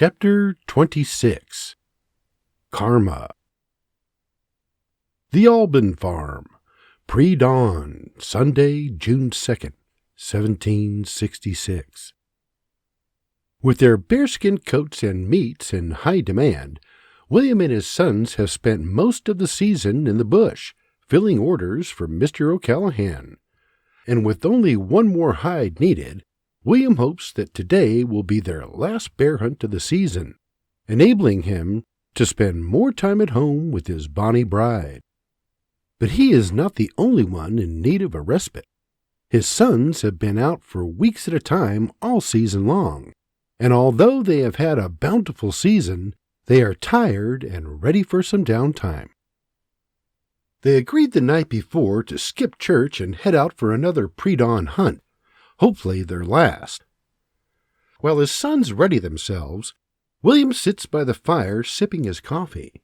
Chapter 26 Karma. The Alban Farm, pre-dawn, Sunday, June 2nd, 1766. With their bearskin coats and meats in high demand, William and his sons have spent most of the season in the bush, filling orders for Mr. O'Callaghan. And with only one more hide needed, William hopes that today will be their last bear hunt of the season, enabling him to spend more time at home with his bonny bride. But he is not the only one in need of a respite. His sons have been out for weeks at a time all season long, and although they have had a bountiful season, they are tired and ready for some downtime. They agreed the night before to skip church and head out for another pre-dawn hunt, hopefully their last. While his sons ready themselves, William sits by the fire sipping his coffee.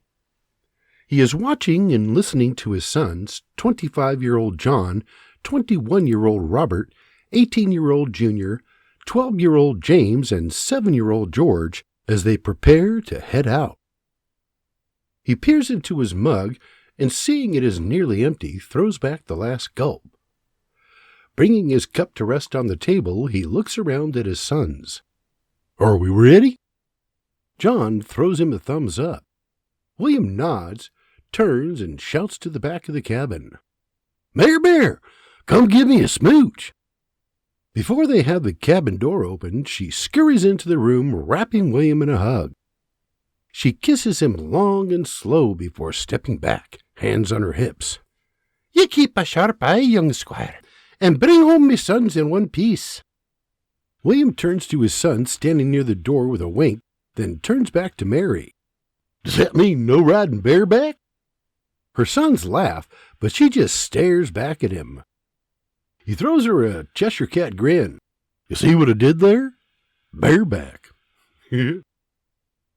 He is watching and listening to his sons, 25-year-old John, 21-year-old Robert, 18-year-old Junior, 12-year-old James, and 7-year-old George, as they prepare to head out. He peers into his mug and, seeing it is nearly empty, throws back the last gulp. Bringing his cup to rest on the table, he looks around at his sons. "Are we ready?" John throws him a thumbs up. William nods, turns, and shouts to the back of the cabin, "Mare Bear, come give me a smooch." Before they have the cabin door opened, she scurries into the room, wrapping William in a hug. She kisses him long and slow before stepping back, hands on her hips. "You keep a sharp eye, young squire, and bring home me sons in one piece." William turns to his son standing near the door with a wink, then turns back to Mary. "Does that mean no riding bareback?" Her sons laugh, but she just stares back at him. He throws her a Cheshire cat grin. "You see what I did there? Bareback."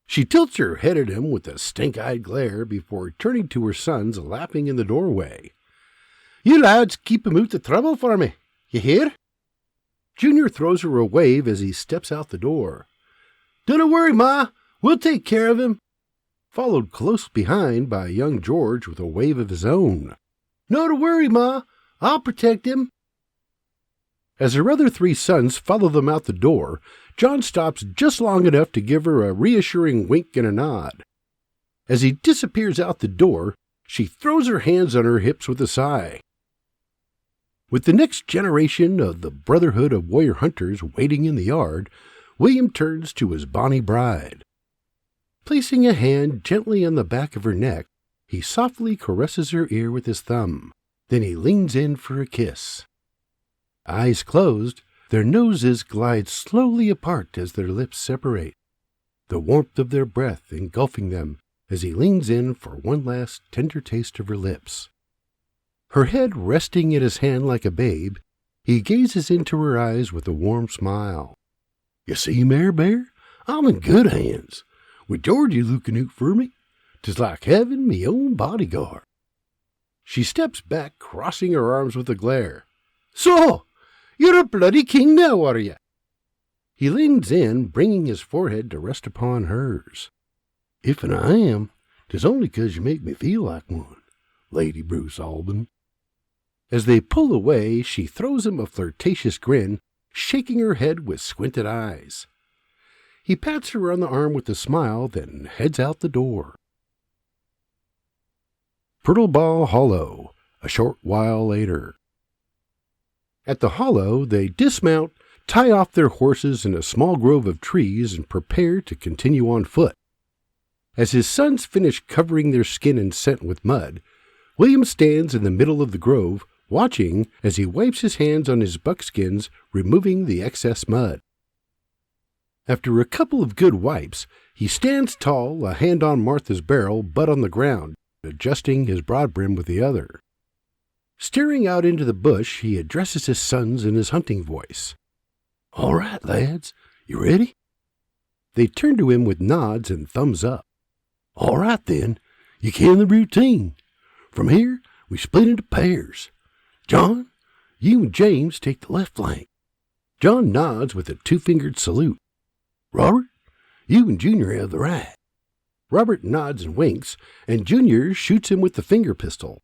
She tilts her head at him with a stink-eyed glare before turning to her sons, laughing in the doorway. "You lads keep him out of trouble for me, you hear?" Junior throws her a wave as he steps out the door. "Don't worry, Ma, we'll take care of him," followed close behind by young George with a wave of his own. "No to worry, Ma, I'll protect him." As her other three sons follow them out the door, John stops just long enough to give her a reassuring wink and a nod. As he disappears out the door, she throws her hands on her hips with a sigh. With the next generation of the Brotherhood of Warrior Hunters waiting in the yard, William turns to his bonny bride. Placing a hand gently on the back of her neck, he softly caresses her ear with his thumb. Then he leans in for a kiss. Eyes closed, their noses glide slowly apart as their lips separate, the warmth of their breath engulfing them as he leans in for one last tender taste of her lips. Her head resting in his hand like a babe, he gazes into her eyes with a warm smile. "You see, Mare Bear, I'm in good hands. With Georgie looking out for me, 'tis like having me own bodyguard." She steps back, crossing her arms with a glare. "So, you're a bloody king now, are you?" He leans in, bringing his forehead to rest upon hers. "If and I am, 'tis only 'cause you make me feel like one, Lady Bruce Alban." As they pull away, she throws him a flirtatious grin, shaking her head with squinted eyes. He pats her on the arm with a smile, then heads out the door. Purtleball Hollow, a short while later. At the hollow, they dismount, tie off their horses in a small grove of trees, and prepare to continue on foot. As his sons finish covering their skin and scent with mud, William stands in the middle of the grove, watching as he wipes his hands on his buckskins, removing the excess mud. After a couple of good wipes, he stands tall, a hand on Martha's barrel, butt on the ground, adjusting his broad brim with the other. Staring out into the bush, he addresses his sons in his hunting voice. "All right, lads, you ready?" They turn to him with nods and thumbs up. "All right, then, you ken the routine. From here, we split into pairs. John, you and James take the left flank." John nods with a two-fingered salute. "Robert, You and Junior have the right." Robert nods and winks, and Junior shoots him with the finger pistol.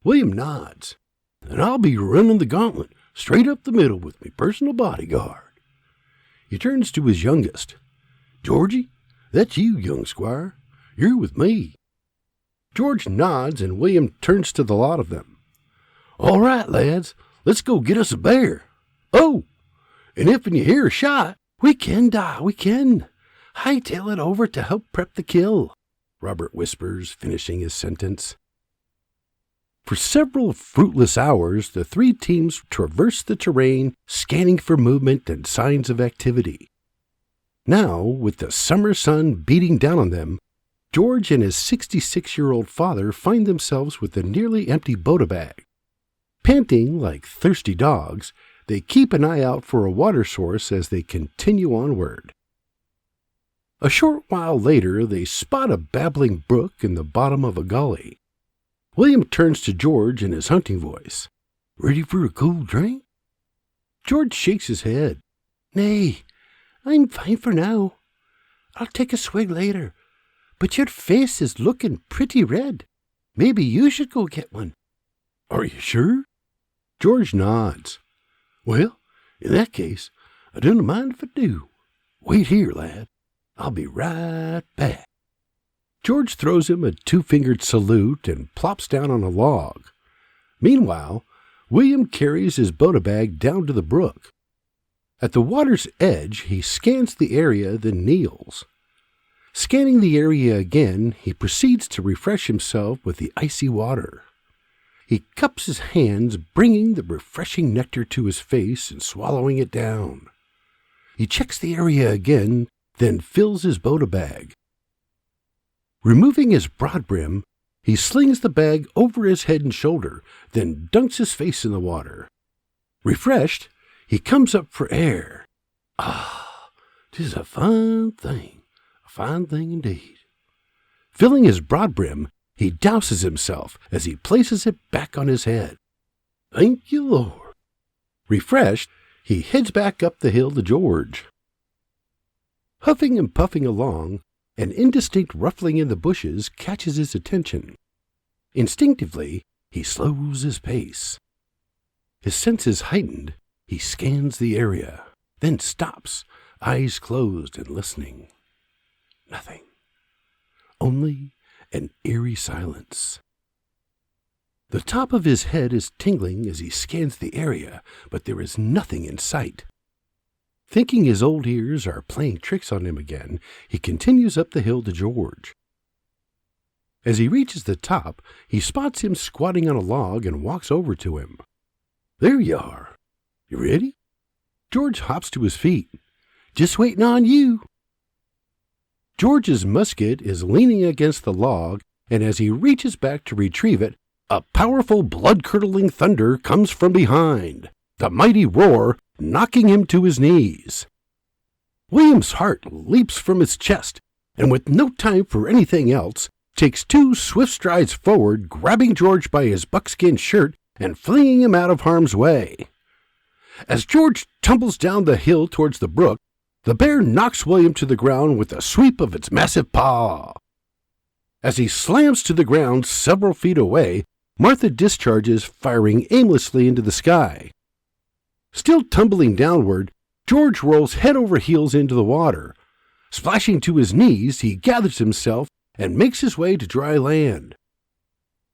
William nods. "And I'll be running the gauntlet straight up the middle with me personal bodyguard." He turns to his youngest. "Georgie, that's you, young squire. You're with me." George nods, and William turns to the lot of them. "All right, lads, let's go get us a bear. Oh, and if you hear a shot, we can die, we can. Hightail it over to help prep the kill," Robert whispers, finishing his sentence. For several fruitless hours, the three teams traverse the terrain, scanning for movement and signs of activity. Now, with the summer sun beating down on them, George and his 66-year-old father find themselves with a nearly empty Bota bag. Panting like thirsty dogs, they keep an eye out for a water source as they continue onward. A short while later, they spot a babbling brook in the bottom of a gully. William turns to George in his hunting voice. "Ready for a cool drink?" George shakes his head. "Nay, I'm fine for now. I'll take a swig later. But your face is looking pretty red. Maybe you should go get one." "Are you sure?" George nods. "Well, in that case, I don't mind if I do. Wait here, lad. I'll be right back." George throws him a two-fingered salute and plops down on a log. Meanwhile, William carries his Bota bag down to the brook. At the water's edge, he scans the area, then kneels. Scanning the area again, he proceeds to refresh himself with the icy water. He cups his hands, bringing the refreshing nectar to his face and swallowing it down. He checks the area again, then fills his Bota bag. Removing his broad brim, he slings the bag over his head and shoulder, then dunks his face in the water. Refreshed, he comes up for air. "Ah, 'tis a fine thing indeed." Filling his broad brim, he douses himself as he places it back on his head. "Thank you, Lord." Refreshed, he heads back up the hill to George. Huffing and puffing along, an indistinct ruffling in the bushes catches his attention. Instinctively, he slows his pace. His senses heightened, he scans the area, then stops, eyes closed and listening. Nothing. Only an eerie silence. The top of his head is tingling as he scans the area, but there is nothing in sight. Thinking his old ears are playing tricks on him again, he continues up the hill to George. As he reaches the top, he spots him squatting on a log and walks over to him. "There you are. You ready?" George hops to his feet. "Just waiting on you." George's musket is leaning against the log, and as he reaches back to retrieve it, a powerful blood-curdling thunder comes from behind. The mighty roar knocking him to his knees. William's heart leaps from his chest, and with no time for anything else, takes two swift strides forward, grabbing George by his buckskin shirt and flinging him out of harm's way. As George tumbles down the hill towards the brook, the bear knocks William to the ground with a sweep of its massive paw. As he slams to the ground several feet away, Martha discharges, firing aimlessly into the sky. Still tumbling downward, George rolls head over heels into the water. Splashing to his knees, he gathers himself and makes his way to dry land.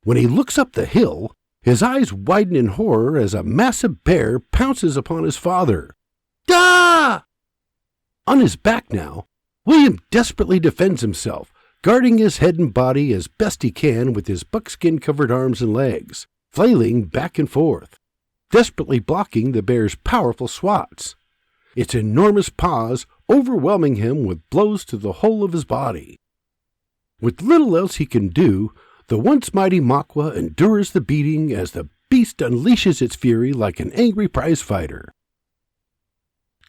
When he looks up the hill, his eyes widen in horror as a massive bear pounces upon his father. "Ah!" On his back now, William desperately defends himself, guarding his head and body as best he can with his buckskin-covered arms and legs, flailing back and forth, desperately blocking the bear's powerful swats, its enormous paws overwhelming him with blows to the whole of his body. With little else he can do, the once mighty Makwa endures the beating as the beast unleashes its fury like an angry prizefighter.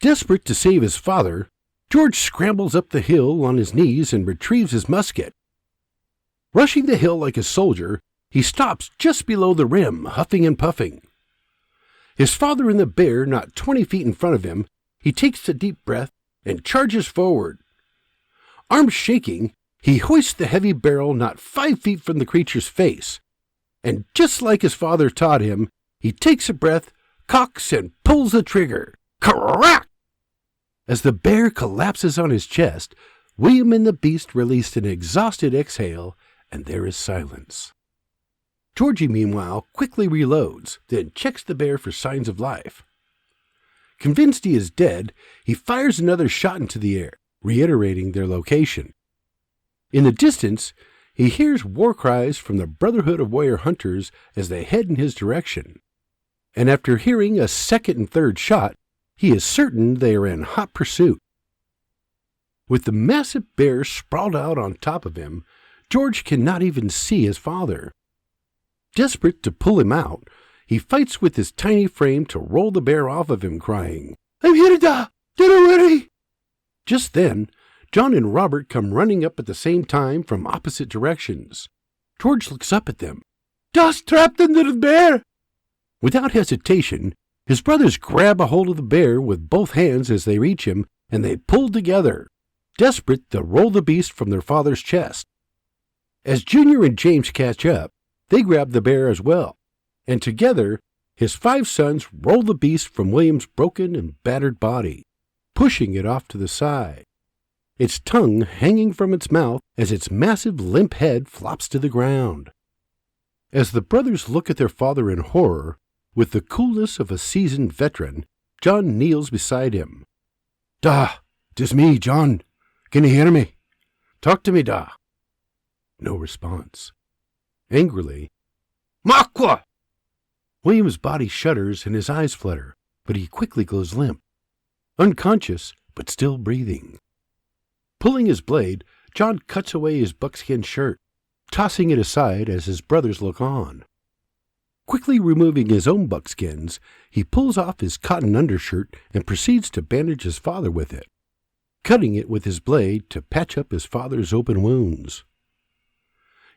Desperate to save his father, George scrambles up the hill on his knees and retrieves his musket. Rushing the hill like a soldier, he stops just below the rim, huffing and puffing. His father and the bear not 20 feet in front of him, he takes a deep breath and charges forward. Arms shaking, he hoists the heavy barrel not 5 feet from the creature's face. And just like his father taught him, he takes a breath, cocks, and pulls the trigger. Crack! As the bear collapses on his chest, William and the beast released an exhausted exhale, and there is silence. Georgie, meanwhile, quickly reloads, then checks the bear for signs of life. Convinced he is dead, he fires another shot into the air, reiterating their location. In the distance, he hears war cries from the Brotherhood of Warrior Hunters as they head in his direction. And after hearing a second and third shot, he is certain they are in hot pursuit. With the massive bear sprawled out on top of him, George cannot even see his father. Desperate to pull him out, he fights with his tiny frame to roll the bear off of him, crying, "I'm here to die! Don't worry!" Just then, John and Robert come running up at the same time from opposite directions. George looks up at them. "Da's trapped under the bear!" Without hesitation, his brothers grab a hold of the bear with both hands as they reach him, and they pull together, desperate to roll the beast from their father's chest. As Junior and James catch up, they grab the bear as well, and together, his 5 sons roll the beast from William's broken and battered body, pushing it off to the side, its tongue hanging from its mouth as its massive limp head flops to the ground. As the brothers look at their father in horror, with the coolness of a seasoned veteran, John kneels beside him. "Da, 'tis me, John. Can you hear me? Talk to me, Da." No response. Angrily, "Makwa!" William's body shudders and his eyes flutter, but he quickly goes limp. Unconscious, but still breathing. Pulling his blade, John cuts away his buckskin shirt, tossing it aside as his brothers look on. Quickly removing his own buckskins, he pulls off his cotton undershirt and proceeds to bandage his father with it, cutting it with his blade to patch up his father's open wounds.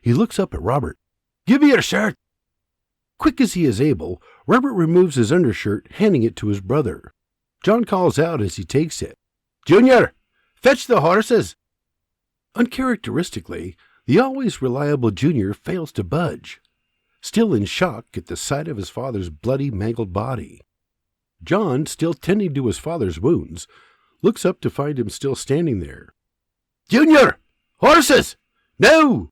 He looks up at Robert. "Give me your shirt!" Quick as he is able, Robert removes his undershirt, handing it to his brother. John calls out as he takes it, "Junior, fetch the horses!" Uncharacteristically, the always reliable Junior fails to budge, still in shock at the sight of his father's bloody, mangled body. John, still tending to his father's wounds, looks up to find him still standing there. "Junior! Horses! No!"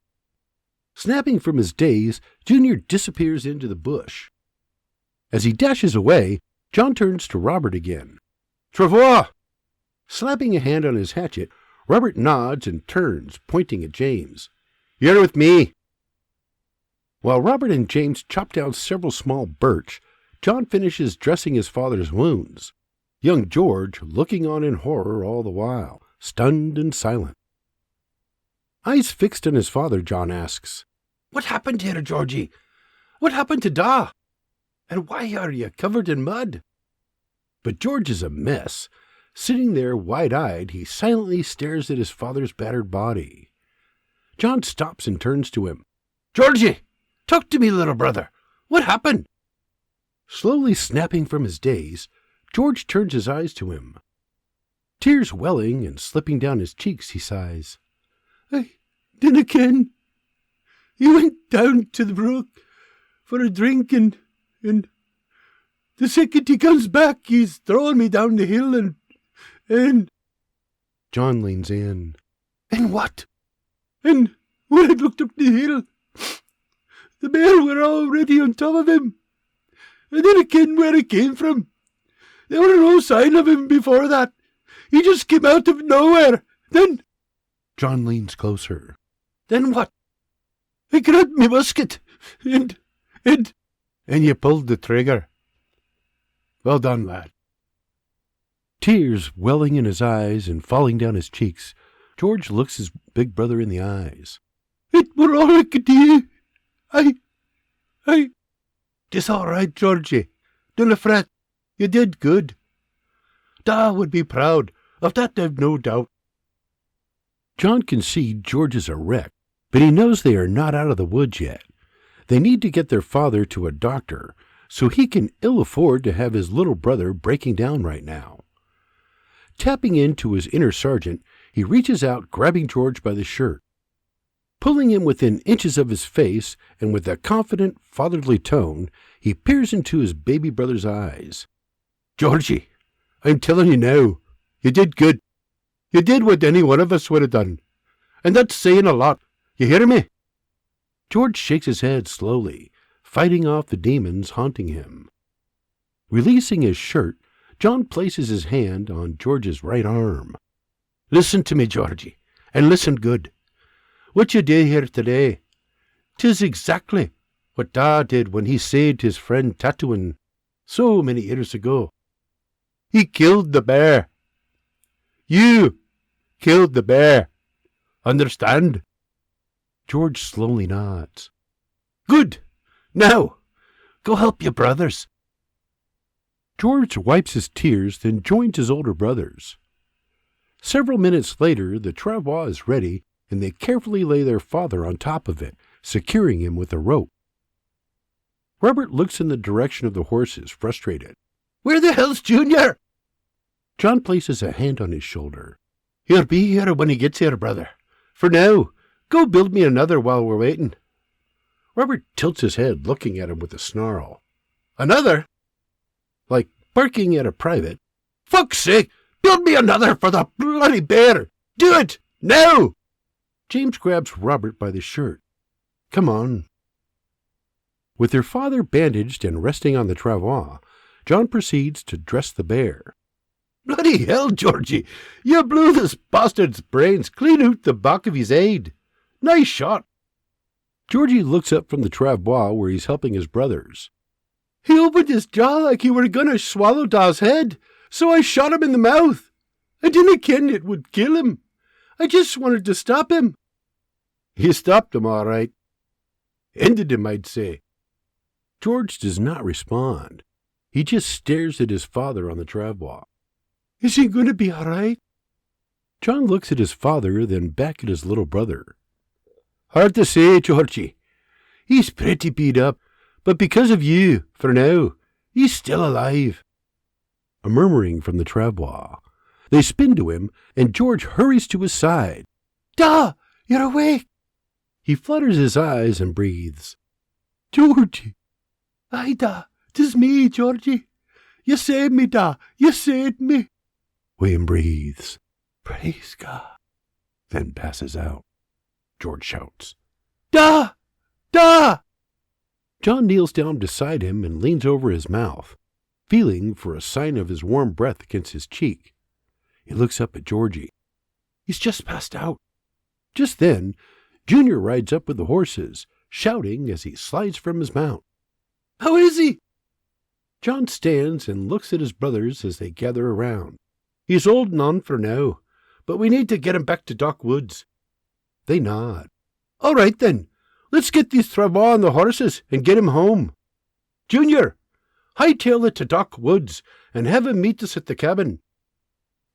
Snapping from his daze, Junior disappears into the bush. As he dashes away, John turns to Robert again. "Travois!" Slapping a hand on his hatchet, Robert nods and turns, pointing at James. "You're with me." While Robert and James chop down several small birch, John finishes dressing his father's wounds, young George looking on in horror all the while, stunned and silent. Eyes fixed on his father, John asks, "What happened here, Georgie? What happened to Da? And why are you covered in mud?" But George is a mess. Sitting there wide-eyed, he silently stares at his father's battered body. John stops and turns to him. "Georgie! Talk to me, little brother. What happened?" Slowly snapping from his daze, George turns his eyes to him. Tears welling and slipping down his cheeks, he sighs. "I dinna ken. He went down to the brook for a drink and the second he comes back, he's throwing me down the hill and... John leans in. "And what?" "And when I looked up the hill, the bear were already on top of him. I dinna ken where it came from. There were no sign of him before that. He just came out of nowhere. Then..." John leans closer. "Then what?" "I grabbed me musket, and you pulled the trigger." "Well done, lad." Tears welling in his eyes and falling down his cheeks, George looks his big brother in the eyes. "It were all I could do. I... 'Tis all right, Georgie. Dinna fret. You did good. Da would be proud. Of that I've no doubt." John can see George is a wreck, but he knows they are not out of the woods yet. They need to get their father to a doctor, so he can ill afford to have his little brother breaking down right now. Tapping into his inner sergeant, He reaches out, grabbing George by the shirt. Pulling him within inches of his face, and with a confident, fatherly tone, he peers into his baby brother's eyes. "Georgie, I'm telling you now, you did good. You did what any one of us would have done. And that's saying a lot. You hear me?" George shakes his head slowly, fighting off the demons haunting him. Releasing his shirt, John places his hand on George's right arm. "Listen to me, Georgie, and listen good. What you did here today, 'tis exactly what Dad did when he saved his friend Tatooine so many years ago. He killed the bear. You killed the bear. Understand?" George slowly nods. "Good. Now, go help your brothers." George wipes his tears, then joins his older brothers. Several minutes later, the travois is ready, and they carefully lay their father on top of it, securing him with a rope. Robert looks in the direction of the horses, frustrated. "Where the hell's Junior?" John places a hand on his shoulder. "He'll be here when he gets here, brother. For now, go build me another while we're waiting." Robert tilts his head, looking at him with a snarl. "Another?" Like barking at a private. "Fuck's sake! Build me another for the bloody bear! Do it! Now!" James grabs Robert by the shirt. "Come on." With their father bandaged and resting on the travois, John proceeds to dress the bear. "Bloody hell, Georgie! You blew this bastard's brains clean out the back of his head. Nice shot." Georgie looks up from the travois where he's helping his brothers. "He opened his jaw like he were going to swallow Da's head, so I shot him in the mouth. I didn't ken it would kill him. I just wanted to stop him." "You stopped him, all right. Ended him, I'd say." George does not respond. He just stares at his father on the travois. "Is he going to be all right?" John looks at his father, then back at his little brother. "Hard to say, Georgie. He's pretty beat up, but because of you, for now, he's still alive." A murmuring from the travois. They spin to him, and George hurries to his side. "Da, you're awake!" He flutters his eyes and breathes. "Georgie! Aye, Da, 'tis me, Georgie. You saved me, Da, you saved me." William breathes. "Praise God," then passes out. George shouts, "Da! Da!" John kneels down beside him and leans over his mouth, feeling for a sign of his warm breath against his cheek. He looks up at Georgie. He's just passed out. Just then, Junior rides up with the horses, shouting as he slides from his mount. "How is he?" John stands and looks at his brothers as they gather around. "He's holding on for now, but we need to get him back to Dock Woods." They nod. "All right, then. Let's get these travois on the horses and get him home. Junior, hightail it to Dock Woods and have him meet us at the cabin."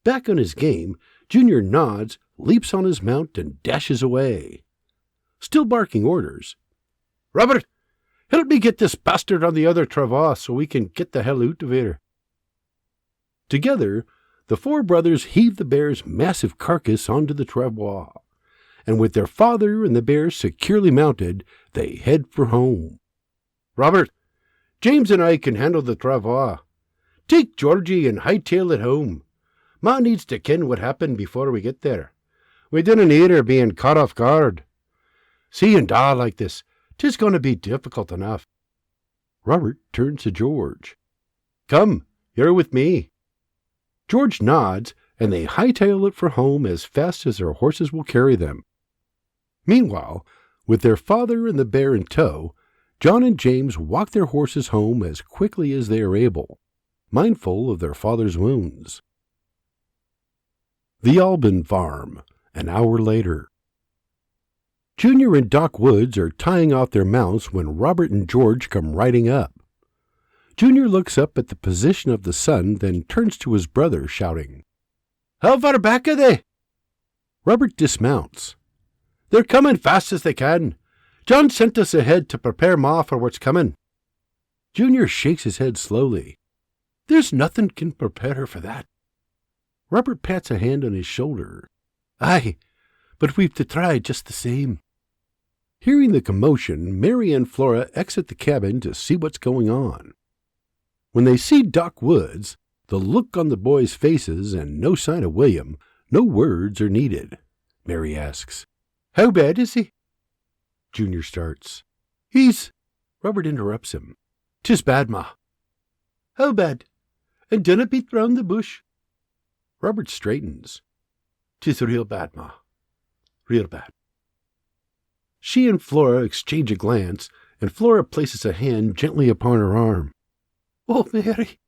Back on his game, Junior nods, leaps on his mount, and dashes away. Still barking orders. "Robert, help me get this bastard on the other travois so we can get the hell out of here." Together, the four brothers heave the bear's massive carcass onto the travois, and with their father and the bear securely mounted, they head for home. "Robert, James and I can handle the travois. Take Georgie and hightail it home. Ma needs to ken what happened before we get there. We didn't need her being caught off guard. Seeing Da like this, 'tis going to be difficult enough." Robert turns to George. "Come, you're with me." George nods, and they hightail it for home as fast as their horses will carry them. Meanwhile, with their father and the bear in tow, John and James walk their horses home as quickly as they are able, mindful of their father's wounds. The Albin Farm, an hour later. Junior and Doc Woods are tying off their mounts when Robert and George come riding up. Junior looks up at the position of the sun, then turns to his brother, shouting, "How far back are they?" Robert dismounts. "They're coming fast as they can. John sent us ahead to prepare Ma for what's coming." Junior shakes his head slowly. "There's nothing can prepare her for that." Robert pats a hand on his shoulder. Aye, but we've to try just the same. Hearing the commotion, Mary and Flora exit the cabin to see what's going on. When they see Doc Woods, the look on the boys' faces, and no sign of William, no words are needed. Mary asks, "How bad is he?" Junior starts. "He's—" Robert interrupts him. "'Tis bad, Ma." "How bad? And dinna beat round the bush?" Robert straightens. "'Tis real bad, Ma. Real bad." She and Flora exchange a glance, and Flora places a hand gently upon her arm. "Oh, Mary."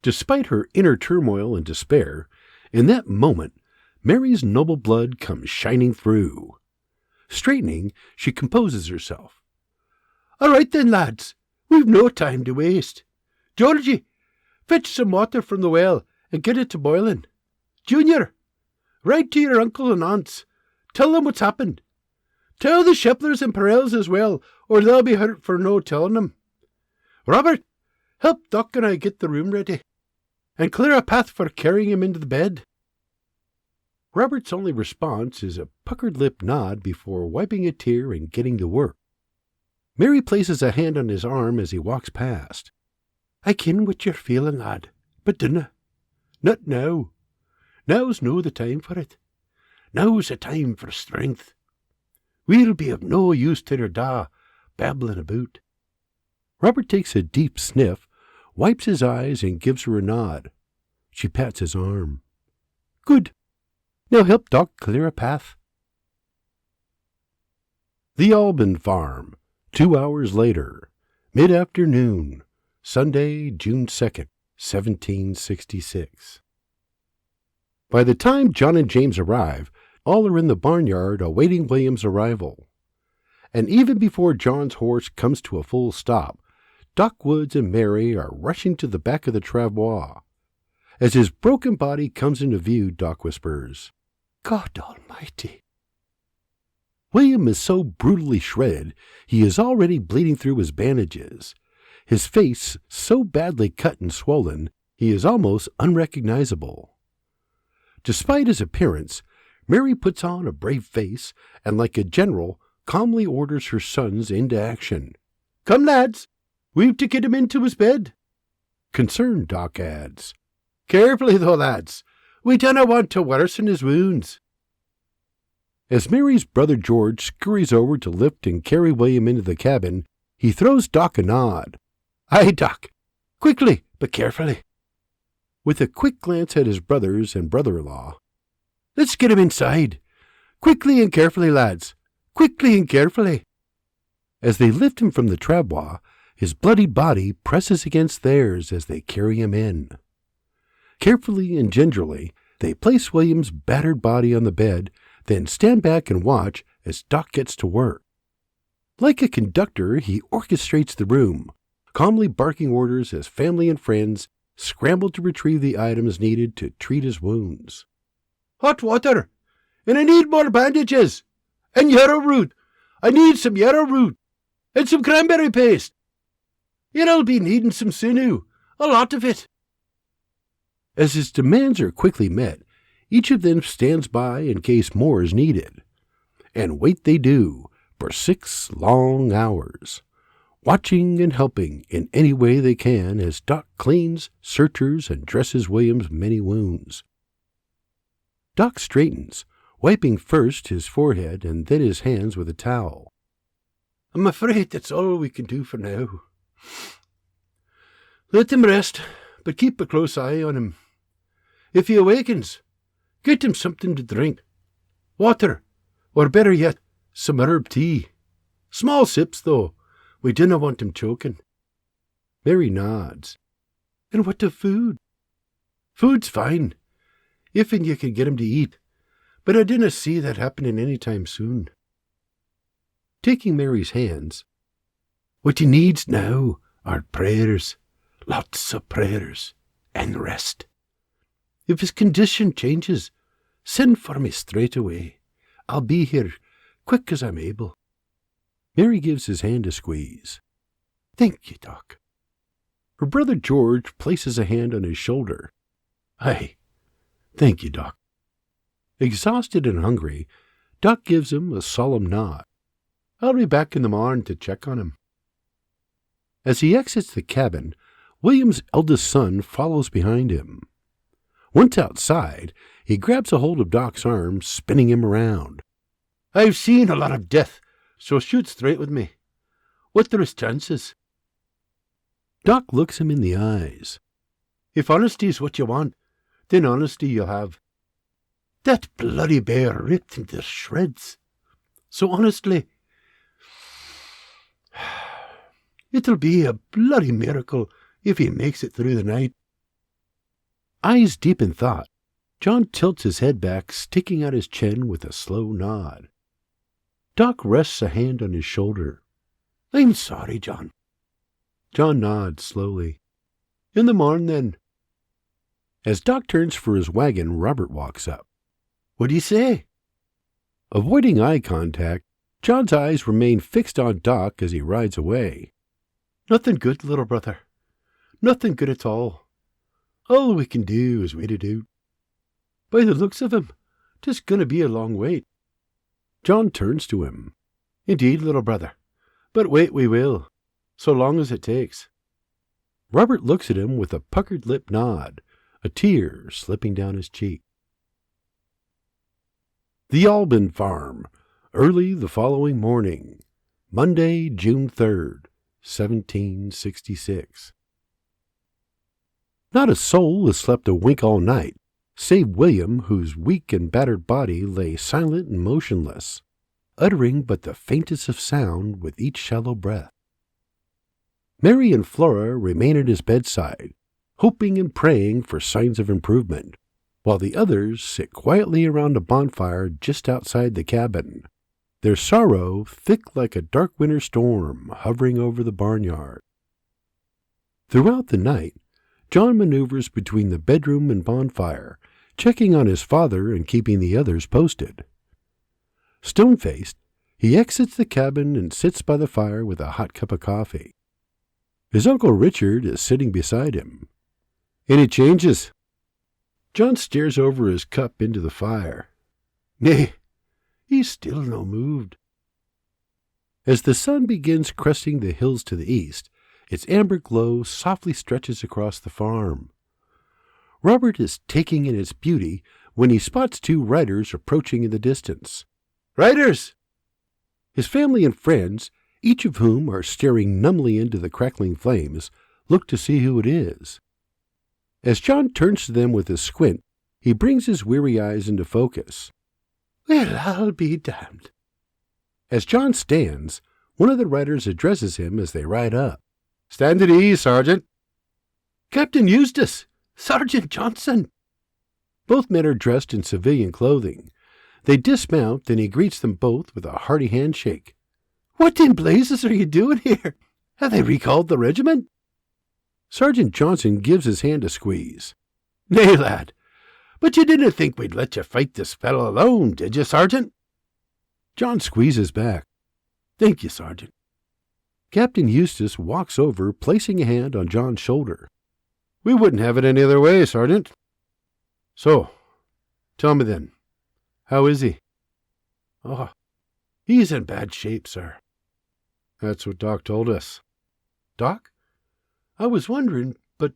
Despite her inner turmoil and despair, in that moment, Mary's noble blood comes shining through. Straightening, she composes herself. "All right then, lads. We've no time to waste. Georgie, fetch some water from the well and get it to boiling. Junior, write to your uncle and aunts. Tell them what's happened. Tell the Sheplers and Perels as well, or they'll be hurt for no telling them. Robert, help Doc and I get the room ready, and clear a path for carrying him into the bed." Robert's only response is a puckered lip nod before wiping a tear and getting to work. Mary places a hand on his arm as he walks past. "I ken what you're feeling, lad, but dinna. Not now. Now's no the time for it. Now's the time for strength. We'll be of no use to your da, babbling about." Robert takes a deep sniff, wipes his eyes, and gives her a nod. She pats his arm. "Good. Now help Doc clear a path." The Alban Farm, 2 hours later, mid-afternoon, Sunday, June 2nd, 1766. By the time John and James arrive, all are in the barnyard awaiting William's arrival. And even before John's horse comes to a full stop, Doc Woods and Mary are rushing to the back of the travois. As his broken body comes into view, Doc whispers, "God Almighty." William is so brutally shredded, he is already bleeding through his bandages. His face so badly cut and swollen, he is almost unrecognizable. Despite his appearance, Mary puts on a brave face and, like a general, calmly orders her sons into action. "Come, lads, we've to get him into his bed." Concerned, Doc adds, "Carefully, though, lads. We dinna want to worsen his wounds." As Mary's brother George scurries over to lift and carry William into the cabin, he throws Doc a nod. "Aye, Doc. Quickly, but carefully." With a quick glance at his brothers and brother-in-law, "Let's get him inside. Quickly and carefully, lads. Quickly and carefully." As they lift him from the travois, his bloodied body presses against theirs as they carry him in. Carefully and gingerly, they place William's battered body on the bed, then stand back and watch as Doc gets to work. Like a conductor, he orchestrates the room, calmly barking orders as family and friends scramble to retrieve the items needed to treat his wounds. "Hot water! And I need more bandages! And yarrowroot! I need some yarrowroot! And some cranberry paste! You'll be needing some sinew, a lot of it." As his demands are quickly met, each of them stands by in case more is needed. And wait they do for 6 long hours, watching and helping in any way they can as Doc cleans, sutures, and dresses William's many wounds. Doc straightens, wiping first his forehead and then his hands with a towel. "I'm afraid that's all we can do for now. Let him rest, but keep a close eye on him. If he awakens, get him something to drink. Water, or better yet, some herb tea. Small sips, though. We dinna want him choking." Mary nods. "And what of food?" "Food's fine, if and you can get him to eat, but I dinna see that happening any time soon." Taking Mary's hands, "What he needs now are prayers, lots of prayers, and rest. If his condition changes, send for me straight away. I'll be here quick as I'm able." Mary gives his hand a squeeze. "Thank you, Doc." Her brother George places a hand on his shoulder. "Aye, thank you, Doc." Exhausted and hungry, Doc gives him a solemn nod. I'll be back in the morning to check on him. As he exits the cabin, William's eldest son follows behind him. Once outside, he grabs a hold of Doc's arm, spinning him around. I've seen a lot of death, so shoot straight with me. What there is chances? Doc looks him in the eyes. If honesty's what you want, then honesty you'll have. That bloody bear ripped into shreds. So honestly, it'll be a bloody miracle if he makes it through the night. Eyes deep in thought, John tilts his head back, sticking out his chin with a slow nod. Doc rests a hand on his shoulder. I'm sorry, John. John nods slowly. In the morning, then. As Doc turns for his wagon, Robert walks up. What do you say? Avoiding eye contact, John's eyes remain fixed on Doc as he rides away. Nothing good, little brother. Nothing good at all. All we can do is wait it out. By the looks of him, 'tis going to be a long wait. John turns to him. Indeed, little brother, but wait we will, so long as it takes. Robert looks at him with a puckered lip nod, a tear slipping down his cheek. The Albin Farm, early the following morning, Monday, June 3rd, 1766. Not a soul has slept a wink all night, save William, whose weak and battered body lay silent and motionless, uttering but the faintest of sound with each shallow breath. Mary and Flora remain at his bedside, hoping and praying for signs of improvement, while the others sit quietly around a bonfire just outside the cabin, their sorrow thick like a dark winter storm hovering over the barnyard. Throughout the night, John maneuvers between the bedroom and bonfire, checking on his father and keeping the others posted. Stone-faced, he exits the cabin and sits by the fire with a hot cup of coffee. His Uncle Richard is sitting beside him. Any changes? John stares over his cup into the fire. Nay, he's still no moved. As the sun begins cresting the hills to the east, its amber glow softly stretches across the farm. Robert is taking in its beauty when he spots two riders approaching in the distance. Riders! His family and friends, each of whom are staring numbly into the crackling flames, look to see who it is. As John turns to them with a squint, he brings his weary eyes into focus. Well, I'll be damned. As John stands, one of the riders addresses him as they ride up. Stand at ease, Sergeant. Captain Eustace! Sergeant Johnson! Both men are dressed in civilian clothing. They dismount, and he greets them both with a hearty handshake. What in blazes are you doing here? Have they recalled the regiment? Sergeant Johnson gives his hand a squeeze. Nay, lad, but you didn't think we'd let you fight this fellow alone, did you, Sergeant? John squeezes back. Thank you, Sergeant. Captain Eustace walks over, placing a hand on John's shoulder. We wouldn't have it any other way, Sergeant. So, tell me then, how is he? Oh, he's in bad shape, sir. That's what Doc told us. Doc? I was wondering, but...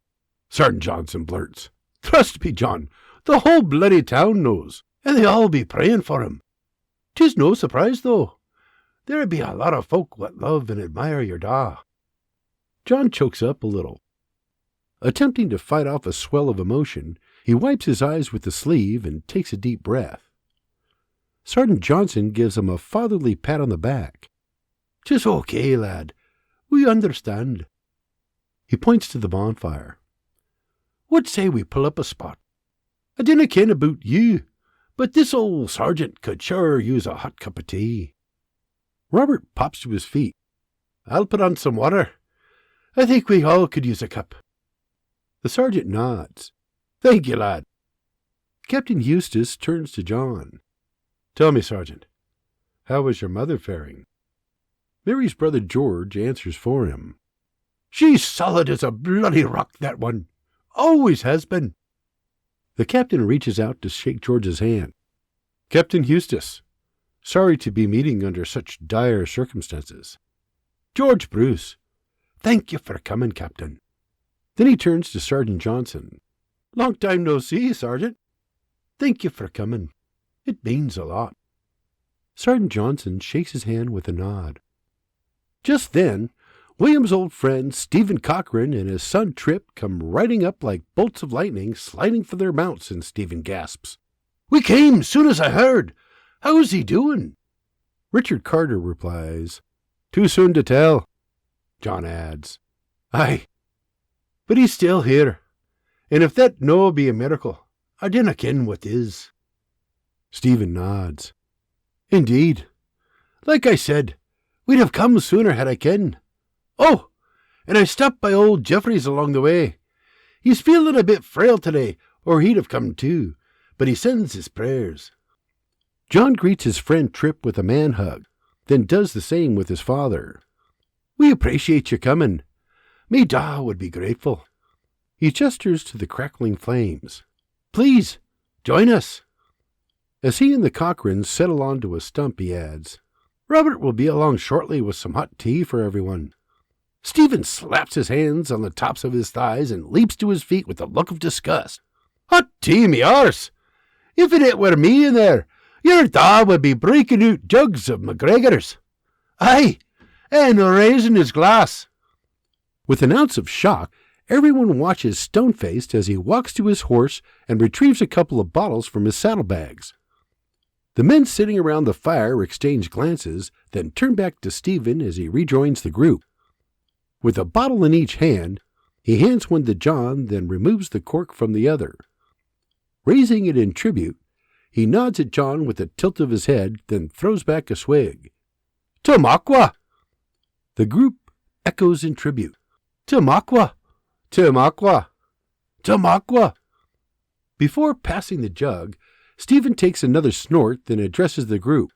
Sergeant Johnson blurts. Trust me, John, the whole bloody town knows, and they all be praying for him. 'Tis no surprise, though. There be a lot of folk what love and admire your da. John chokes up a little. Attempting to fight off a swell of emotion, he wipes his eyes with the sleeve and takes a deep breath. Sergeant Johnson gives him a fatherly pat on the back. 'Tis okay, lad. We understand. He points to the bonfire. What say we pull up a spot? I dinna ken about you, but this old sergeant could sure use a hot cup of tea. Robert pops to his feet. I'll put on some water. I think we all could use a cup. The sergeant nods. Thank you, lad. Captain Eustace turns to John. Tell me, Sergeant, how is your mother faring? Mary's brother George answers for him. She's solid as a bloody rock, that one. Always has been. The captain reaches out to shake George's hand. Captain Eustace. Sorry to be meeting under such dire circumstances. George Bruce. Thank you for coming, Captain. Then he turns to Sergeant Johnson. Long time no see, Sergeant. Thank you for coming. It means a lot. Sergeant Johnson shakes his hand with a nod. Just then, William's old friend Stephen Cochrane and his son Trip come riding up like bolts of lightning, sliding from their mounts, and Stephen gasps. We came soon as I heard. How's he doing? Richard Carter replies. Too soon to tell. John adds. Aye, but he's still here, and if that no be a miracle, I dinna ken what is. Stephen nods. Indeed. Like I said, we'd have come sooner had I ken. Oh, and I stopped by old Jeffries along the way. He's feeling a bit frail today, or he'd have come too, but he sends his prayers. John greets his friend Trip with a man hug, then does the same with his father. We appreciate you coming. Me da would be grateful. He gestures to the crackling flames. Please, join us. As he and the Cochranes settle onto a stump, he adds, Robert will be along shortly with some hot tea for everyone. Stephen slaps his hands on the tops of his thighs and leaps to his feet with a look of disgust. Hot tea, me arse! If it were me in there, your da would be breaking out jugs of McGregor's. Aye, and raising his glass. With an ounce of shock, everyone watches stone-faced as he walks to his horse and retrieves a couple of bottles from his saddlebags. The men sitting around the fire exchange glances, then turn back to Stephen as he rejoins the group. With a bottle in each hand, he hands one to John, then removes the cork from the other. Raising it in tribute, he nods at John with a tilt of his head, then throws back a swig. Tamakwa! The group echoes in tribute. Tamakwa! Tamakwa! Tamakwa! Before passing the jug, Stephen takes another snort, then addresses the group.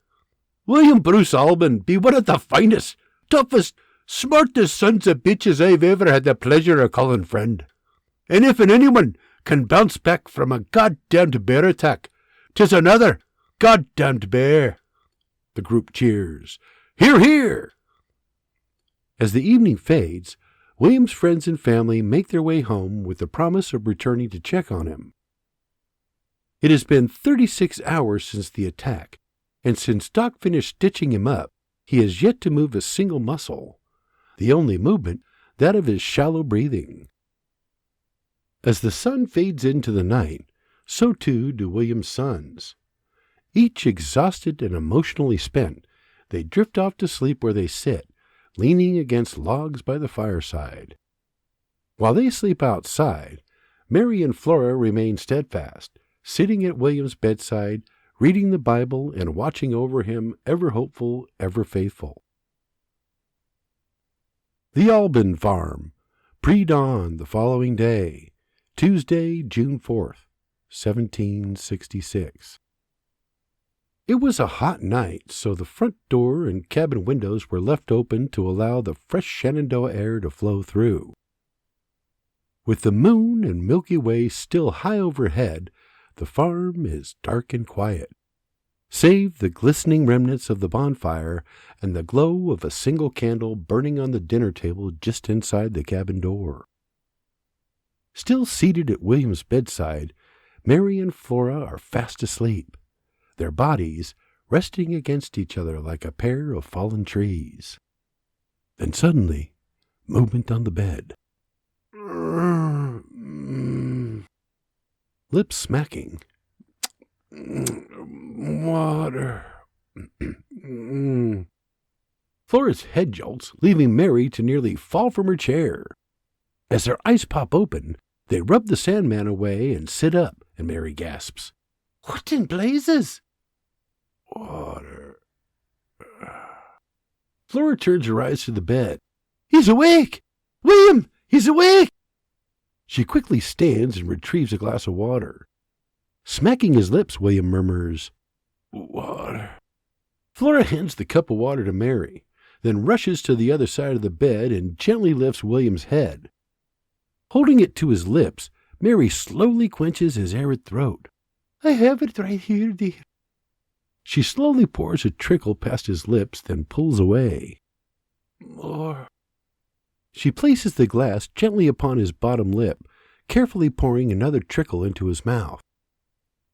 William Bruce Alban be one of the finest, toughest, smartest sons of bitches I've ever had the pleasure of calling friend. And if anyone can bounce back from a goddamned bear attack, 'tis another goddamned bear. The group cheers. Hear, hear! As the evening fades, William's friends and family make their way home with the promise of returning to check on him. It has been 36 hours since the attack, and since Doc finished stitching him up, he has yet to move a single muscle, the only movement that of his shallow breathing. As the sun fades into the night, so too do William's sons. Each exhausted and emotionally spent, they drift off to sleep where they sit, leaning against logs by the fireside. While they sleep outside, Mary and Flora remain steadfast, sitting at William's bedside, reading the Bible and watching over him, ever hopeful, ever faithful. The Alban Farm, pre-dawn the following day, Tuesday, June 4th, 1766. It was a hot night, so the front door and cabin windows were left open to allow the fresh Shenandoah air to flow through. With the moon and Milky Way still high overhead, the farm is dark and quiet, save the glistening remnants of the bonfire and the glow of a single candle burning on the dinner table just inside the cabin door. Still seated at William's bedside, Mary and Flora are fast asleep, their bodies resting against each other like a pair of fallen trees. Then suddenly, movement on the bed. Lips smacking. Water. Flora's head jolts, leaving Mary to nearly fall from her chair. As their eyes pop open, they rub the Sandman away and sit up, and Mary gasps, What in blazes? Water. Flora turns her eyes to the bed. He's awake! William, he's awake! She quickly stands and retrieves a glass of water. Smacking his lips, William murmurs, Water. Flora hands the cup of water to Mary, then rushes to the other side of the bed and gently lifts William's head. Holding it to his lips, Mary slowly quenches his arid throat. I have it right here, dear. She slowly pours a trickle past his lips, then pulls away. More. She places the glass gently upon his bottom lip, carefully pouring another trickle into his mouth.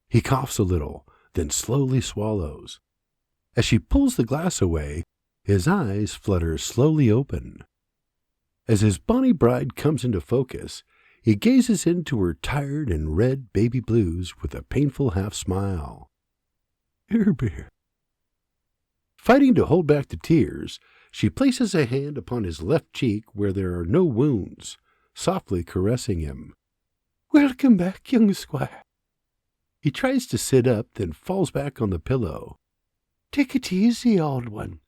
He coughs a little, then slowly swallows. As she pulls the glass away, his eyes flutter slowly open. As his bonny bride comes into focus, he gazes into her tired and red baby blues with a painful half-smile. Here, bear. Fighting to hold back the tears, she places a hand upon his left cheek where there are no wounds, softly caressing him. Welcome back, young squire. He tries to sit up, then falls back on the pillow. Take it easy, old one.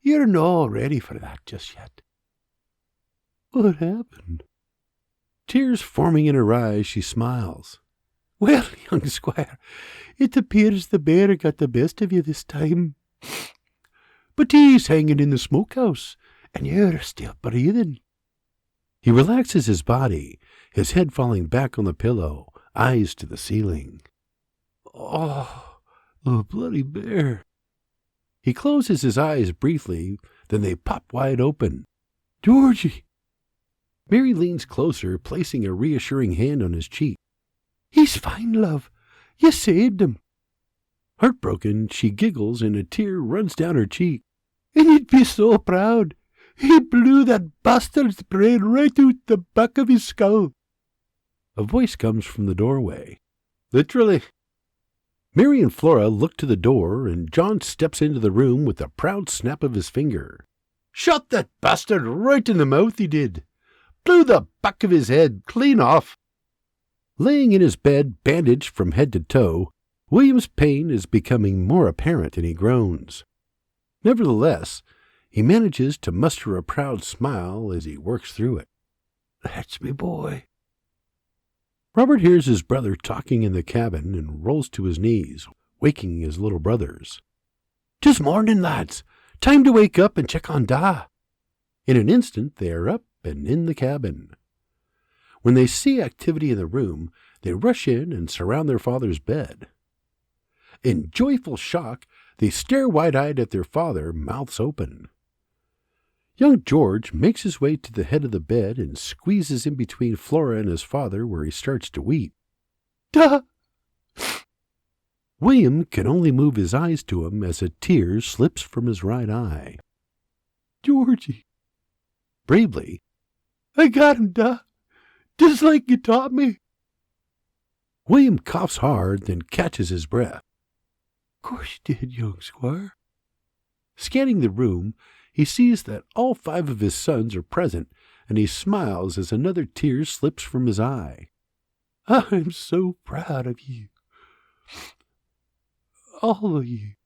You're no ready for that just yet. What happened? Tears forming in her eyes, she smiles. Well, young squire, it appears the bear got the best of you this time. But he's hanging in the smokehouse, and you're still breathing. He relaxes his body, his head falling back on the pillow, eyes to the ceiling. Oh, the bloody bear. He closes his eyes briefly, then they pop wide open. Georgie! Mary leans closer, placing a reassuring hand on his cheek. He's fine, love. You saved him. Heartbroken, she giggles and a tear runs down her cheek. And he'd be so proud. He blew that bastard's brain right out the back of his skull. A voice comes from the doorway. Literally. Mary and Flora look to the door, and John steps into the room with a proud snap of his finger. Shot that bastard right in the mouth, he did. Blew the back of his head clean off. Laying in his bed, bandaged from head to toe, William's pain is becoming more apparent, and he groans. Nevertheless, he manages to muster a proud smile as he works through it. That's me boy. Robert hears his brother talking in the cabin and rolls to his knees, waking his little brothers. "'Tis morning, lads. Time to wake up and check on Da." In an instant they are up and in the cabin. When they see activity in the room, they rush in and surround their father's bed. In joyful shock, they stare wide-eyed at their father, mouths open. Young George makes his way to the head of the bed and squeezes in between Flora and his father, where he starts to weep. Duh! William can only move his eyes to him as a tear slips from his right eye. Georgie! Bravely, I got him, Duh! Just like you taught me. William coughs hard, then catches his breath. Of course you did, young squire. Scanning the room, he sees that all 5 of his sons are present, and he smiles as another tear slips from his eye. I'm so proud of you. All of you.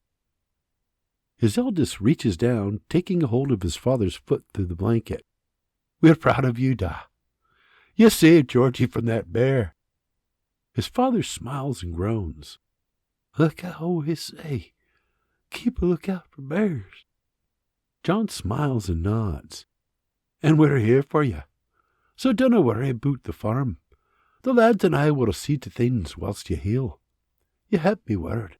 His eldest reaches down, taking a hold of his father's foot through the blanket. We're proud of you, Da. You saved Georgie from that bear. His father smiles and groans. Like I always say, keep a lookout for bears. John smiles and nods. And we're here for you. So dinna worry about the farm. The lads and I will see to things whilst you heal. You have me word.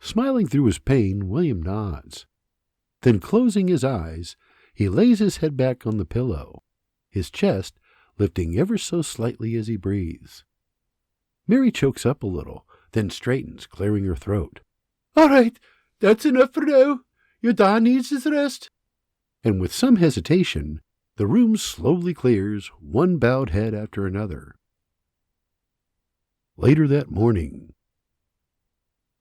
Smiling through his pain, William nods. Then closing his eyes, he lays his head back on the pillow, his chest lifting ever so slightly as he breathes. Mary chokes up a little, then straightens, clearing her throat. All right, that's enough for now. Your da needs his rest. And with some hesitation, the room slowly clears, one bowed head after another. Later that morning,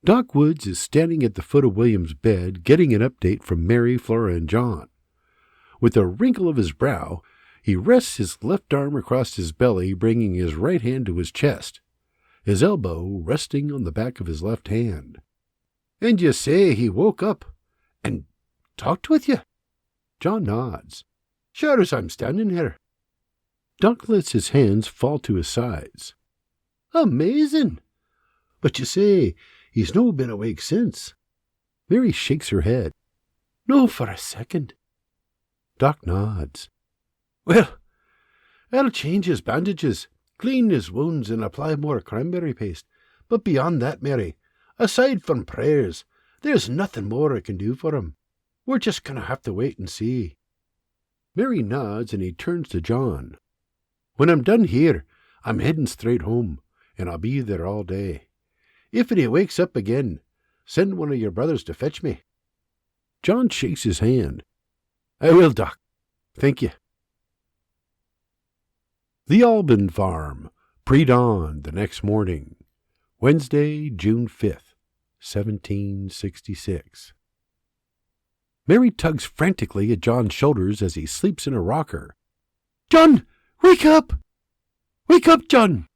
Doc Woods is standing at the foot of William's bed, getting an update from Mary, Flora, and John. With a wrinkle of his brow, he rests his left arm across his belly, bringing his right hand to his chest, his elbow resting on the back of his left hand. And you say he woke up and talked with you? John nods. Sure as I'm standing here. Doc lets his hands fall to his sides. Amazing! But you say, he's no been awake since. Mary shakes her head. No, for a second. Doc nods. Well, I'll change his bandages, clean his wounds, and apply more cranberry paste. But beyond that, Mary, aside from prayers, There's nothing more I can do for him. We're just going to have to wait and see." Mary nods and he turns to John. "When I'm done here, I'm heading straight home, and I'll be there all day. If he wakes up again, send one of your brothers to fetch me." John shakes his hand. "I will, Doc. Thank you." The Alban Farm, pre-dawn the next morning, Wednesday, June 5th, 1766. Mary tugs frantically at John's shoulders as he sleeps in a rocker. "John, wake up! Wake up, John!"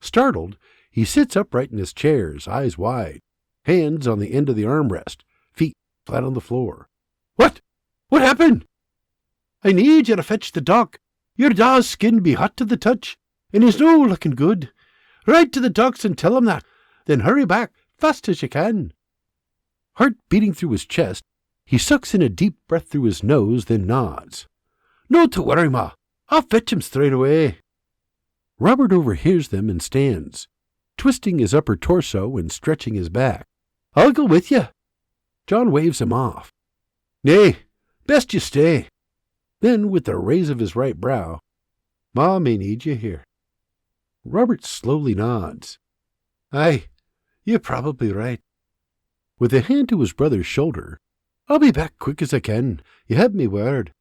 Startled, he sits upright in his chair, eyes wide, hands on the end of the armrest, feet flat on the floor. "What? What happened?" "I need you to fetch the doc. Your daw's skin be hot to the touch, and he's no looking good. Ride to the doc's and tell him that. Then hurry back, fast as you can." Heart beating through his chest, he sucks in a deep breath through his nose, then nods. "No to worry, Ma. I'll fetch him straight away." Robert overhears them and stands, twisting his upper torso and stretching his back. "I'll go with you." John waves him off. "Nay, best you stay." Then, with a raise of his right brow, "Ma may need you here." Robert slowly nods. "Aye, you're probably right." With a hand to his brother's shoulder, "I'll be back quick as I can. You have me word."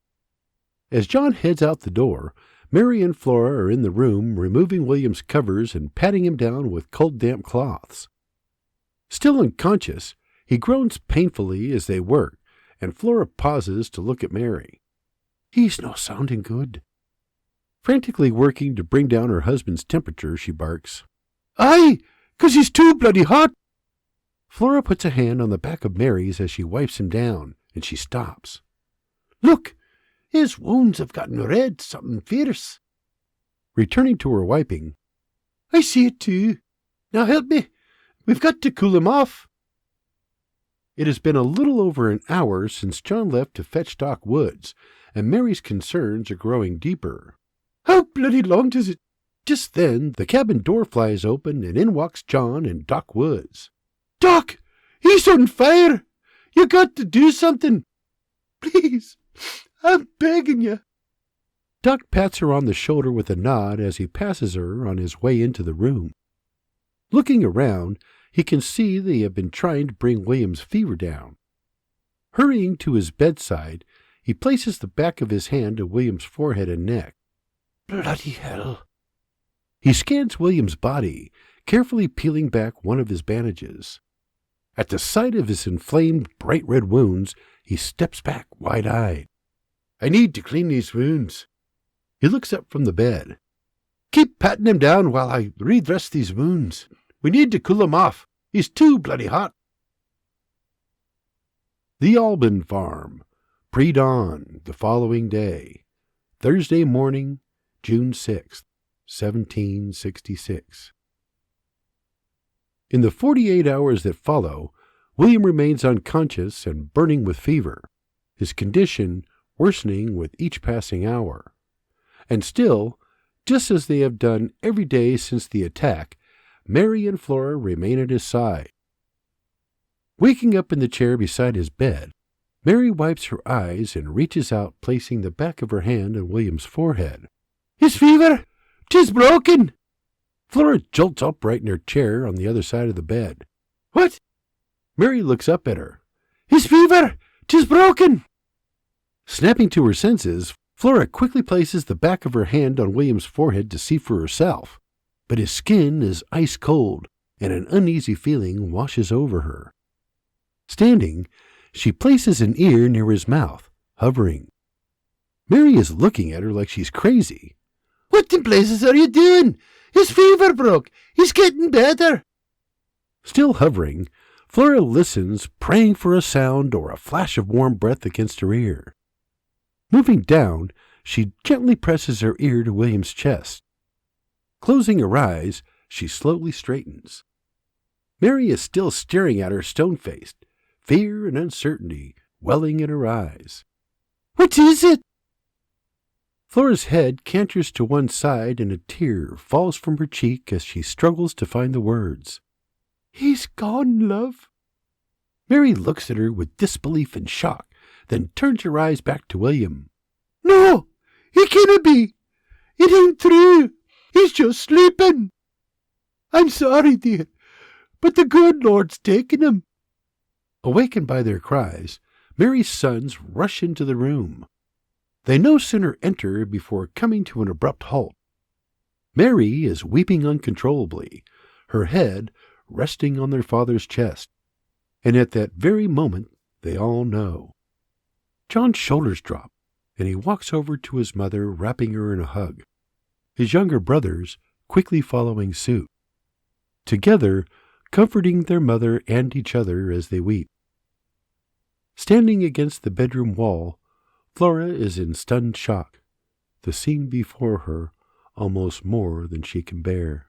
As John heads out the door, Mary and Flora are in the room, removing William's covers and patting him down with cold, damp cloths. Still unconscious, he groans painfully as they work, and Flora pauses to look at Mary. "He's no sounding good." Frantically working to bring down her husband's temperature, she barks, "Aye, 'cause he's too bloody hot." Flora puts a hand on the back of Mary's as she wipes him down, and she stops. "Look, his wounds have gotten red, something fierce." Returning to her wiping, "I see it too. Now help me. We've got to cool him off." It has been a little over an hour since John left to fetch Doc Woods, and Mary's concerns are growing deeper. "How bloody long does it—" Just then the cabin door flies open, and in walks John and Doc Woods. "Doc, he's on fire! You got to do something! Please, I'm begging you." Doc pats her on the shoulder with a nod as he passes her on his way into the room. Looking around, he can see they have been trying to bring William's fever down. Hurrying to his bedside, he places the back of his hand to William's forehead and neck. "Bloody hell!" He scans William's body, carefully peeling back one of his bandages. At the sight of his inflamed, bright red wounds, he steps back wide-eyed. "I need to clean these wounds." He looks up from the bed. "Keep patting him down while I redress these wounds. We need to cool him off. He's too bloody hot." The Alban Farm, pre-dawn the following day, Thursday morning, June 6th, 1766. In the 48 hours that follow, William remains unconscious and burning with fever, his condition worsening with each passing hour. And still, just as they have done every day since the attack, Mary and Flora remain at his side. Waking up in the chair beside his bed, Mary wipes her eyes and reaches out, placing the back of her hand on William's forehead. "His fever! 'Tis broken!" Flora jolts upright in her chair on the other side of the bed. "What?" Mary looks up at her. "His fever! 'Tis broken!" Snapping to her senses, Flora quickly places the back of her hand on William's forehead to see for herself, but his skin is ice cold, and an uneasy feeling washes over her. Standing, she places an ear near his mouth, hovering. Mary is looking at her like she's crazy. "What in blazes are you doing? His fever broke. He's getting better." Still hovering, Flora listens, praying for a sound or a flash of warm breath against her ear. Moving down, she gently presses her ear to William's chest. Closing her eyes, she slowly straightens. Mary is still staring at her stone-faced, fear and uncertainty welling in her eyes. "What is it?" Flora's head canters to one side and a tear falls from her cheek as she struggles to find the words. "He's gone, love." Mary looks at her with disbelief and shock, then turns her eyes back to William. "No, he can't be. It ain't true. He's just sleeping. I'm sorry, dear, but the good Lord's taken him." Awakened by their cries, Mary's sons rush into the room. They no sooner enter before coming to an abrupt halt. Mary is weeping uncontrollably, her head resting on their father's chest, and at that very moment they all know. John's shoulders drop, and he walks over to his mother, wrapping her in a hug, his younger brothers quickly following suit, together comforting their mother and each other as they weep. Standing against the bedroom wall, Flora is in stunned shock, the scene before her almost more than she can bear.